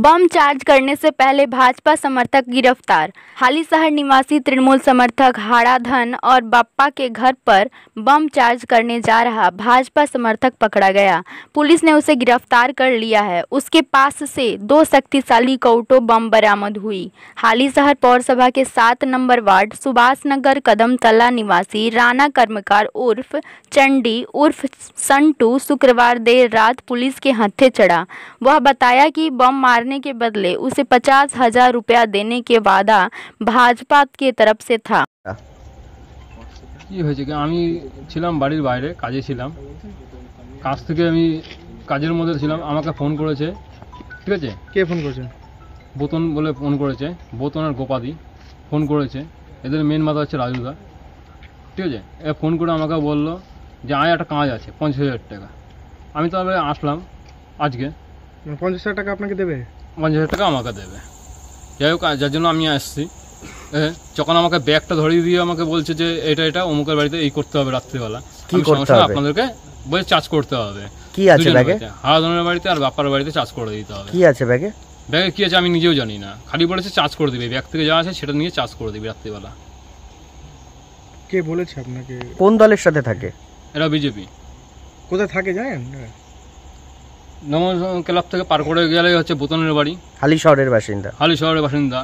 बम charge करने से पहले भाजपा समर्थक गिरफ्तार। हाली शहर निवासी तृणमूल समर्थक हाड़ाधन और बाप्पा के घर पर बम चार्ज करने जा रहा भाजपा समर्थक पकड़ा गया। पुलिस ने उसे गिरफ्तार कर लिया है। उसके पास से 2 शक्तिशाली कौटो बम बरामद हुई। हाली शहर पौरसभा के 7 नंबर वार्ड सुभाष नगर कदमतला निवासी राणा कर्मकार उर्फ चंडी उर्फ संटू शुक्रवार देर रात पुलिस के हत्थे चढ़ा। वह बताया कि बम मारने के बदले उसे 50,000 रुपया देने के वादा भाजपा के तरफ से था। কি হয়েছে কি আমি ছিলাম বাড়ির বাইরে কাজে ছিলাম, কাজ থেকে আমি কাজের মধ্যে ছিলাম, আমাকে ফোন করেছে। ঠিক আছে, কে ফোন করেছে? বোতন বলে ফোন করেছে, বোতন আর গোপাদি ফোন করেছে। এদের মেন মাথা হচ্ছে রাজুদা। ঠিক আছে, এ ফোন করে আমাকে বললো যে আয় একটা কাজ আছে 50,000 টাকা। আমি তবে আসলাম আজকে। 50,000 টাকা আপনাকে দেবে? 50,000 টাকা আমাকে দেবে। যাই হোক, যার জন্য আমি আসছি। যখন আমাকে ব্যাগটা ধরিয়ে দিয়ে আমাকে বলছে যে এটা অমুকের বাড়িতে এই করতে হবে রাত্রিবেলা, কি করতে হবে আপনাদেরকে বলে চার্জ করতে হবে। কি আছে ব্যাগে? হারাধনের বাড়িতে আর বাপ্পার বাড়িতে চার্জ করে দিতে হবে। কি আছে ব্যাগে? ব্যাগে কি আছে আমি নিজেও জানি না, খালি বলেছে চার্জ করে দিবে, ব্যাগ থেকে যা আছে সেটা নিয়ে চার্জ করে দিবে রাত্রিবেলা। কে বলেছে আপনাকে? কোন দলের সাথে থাকে এরা? বিজেপি। কোথায় থাকে জানেন? নমো ক্লাব থেকে পার করে গেলে হচ্ছে বোতনের বাড়ি, হালি শহরের বাসিন্দা। হালি শহরের বাসিন্দা।